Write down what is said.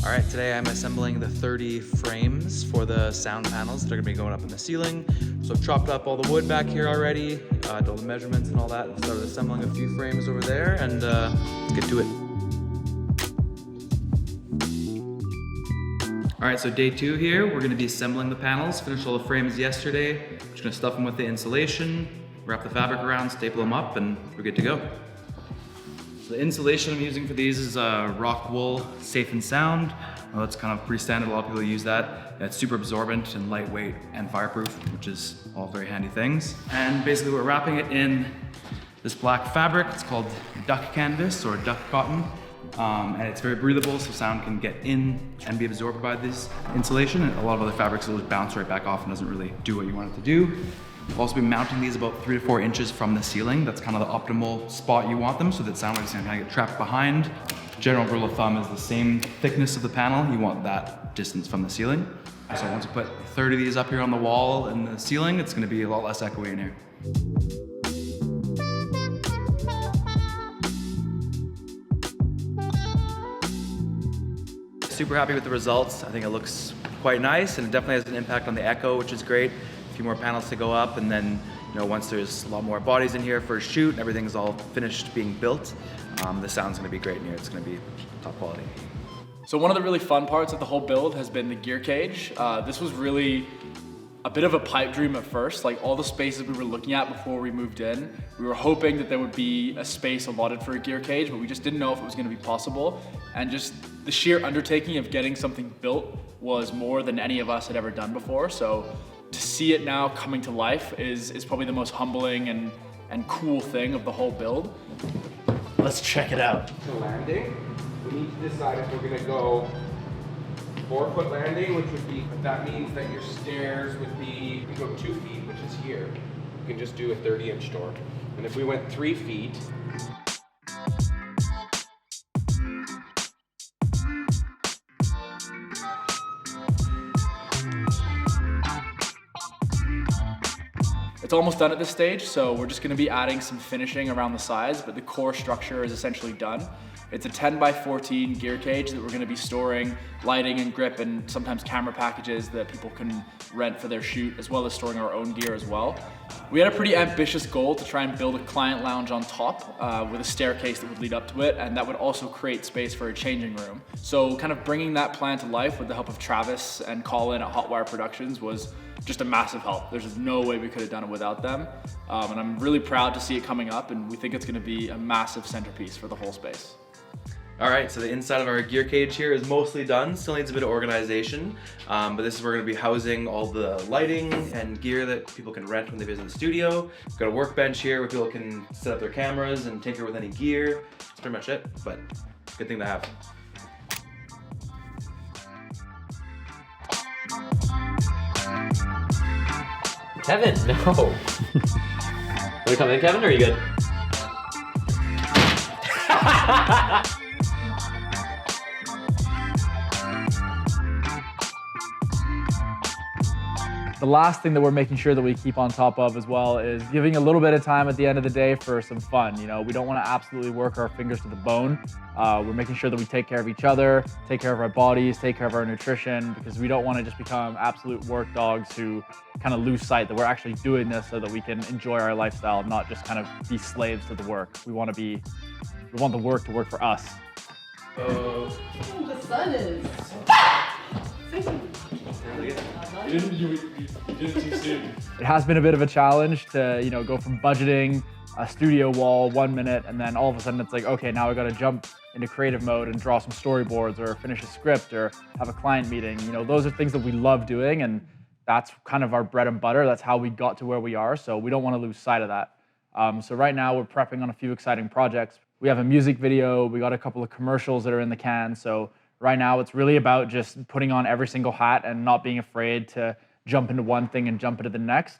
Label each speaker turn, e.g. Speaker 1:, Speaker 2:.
Speaker 1: All right, today I'm assembling the 30 frames for the sound panels that are gonna be going up in the ceiling. So I've chopped up all the wood back here already, did all the measurements and all that, and started assembling a few frames over there, and let's get to it. All right, so day 2 here, we're gonna be assembling the panels. Finished all the frames yesterday. Just gonna stuff them with the insulation, wrap the fabric around, staple them up, and we're good to go. The insulation I'm using for these is rock wool, safe and sound. Well, it's kind of pretty standard, a lot of people use that. It's super absorbent and lightweight and fireproof, which is all very handy things. And basically we're wrapping it in this black fabric. It's called duck canvas or duck cotton. And it's very breathable, so sound can get in and be absorbed by this insulation. And a lot of other fabrics will just bounce right back off and doesn't really do what you want it to do. We've also been mounting these about 3 to 4 inches from the ceiling. That's kind of the optimal spot you want them, so that sound waves can kind of get trapped behind. General rule of thumb is the same thickness of the panel, you want that distance from the ceiling. So once you put 30 of these up here on the wall and the ceiling, it's gonna be a lot less echoey in here. Super happy with the results. I think it looks quite nice, and it definitely has an impact on the echo, which is great. A few more panels to go up, and then once there's a lot more bodies in here for a shoot and everything's all finished being built, the sound's gonna be great in here. It's gonna be top quality.
Speaker 2: So one of the really fun parts of the whole build has been the gear cage. This was really a bit of a pipe dream at first. Like, all the spaces we were looking at before we moved in, we were hoping that there would be a space allotted for a gear cage, but we just didn't know if it was gonna be possible. And just the sheer undertaking of getting something built was more than any of us had ever done before. So to see it now coming to life is probably the most humbling and cool thing of the whole build.
Speaker 3: Let's check it out.
Speaker 4: The landing, we need to decide if we're gonna go 4-foot landing, which would be, that means that your stairs would be, you go 2 feet, which is here. You can just do a 30-inch door. And if we went 3 feet,
Speaker 2: It's almost done at this stage, so we're just gonna be adding some finishing around the sides, but the core structure is essentially done. It's a 10 by 14 gear cage that we're gonna be storing lighting and grip and sometimes camera packages that people can rent for their shoot, as well as storing our own gear as well. We had a pretty ambitious goal to try and build a client lounge on top with a staircase that would lead up to it, and that would also create space for a changing room. So kind of bringing that plan to life with the help of Travis and Colin at Hotwire Productions was just a massive help. There's no way we could have done it without them. And I'm really proud to see it coming up, and we think it's gonna be a massive centerpiece for the whole space.
Speaker 1: All right, so the inside of our gear cage here is mostly done. Still needs a bit of organization, but this is where we're gonna be housing all the lighting and gear that people can rent when they visit the studio. We've got a workbench here where people can set up their cameras and tinker with any gear. That's pretty much it, but good thing to have.
Speaker 3: Kevin, no. Want to come in, Kevin, or are you good?
Speaker 5: The last thing that we're making sure that we keep on top of as well is giving a little bit of time at the end of the day for some fun. We don't want to absolutely work our fingers to the bone. We're making sure that we take care of each other, take care of our bodies, take care of our nutrition, because we don't want to just become absolute work dogs who kind of lose sight that we're actually doing this so that we can enjoy our lifestyle, not just kind of be slaves to the work. We want the work to work for us.
Speaker 6: The sun is.
Speaker 2: You did it too soon.
Speaker 5: It has been a bit of a challenge to, go from budgeting a studio wall 1 minute, and then all of a sudden it's like, okay, now I got to jump into creative mode and draw some storyboards or finish a script or have a client meeting. Those are things that we love doing, and that's kind of our bread and butter. That's how we got to where we are, so we don't want to lose sight of that. So right now we're prepping on a few exciting projects. We have a music video, we got a couple of commercials that are in the can, so right now it's really about just putting on every single hat and not being afraid to jump into one thing and jump into the next.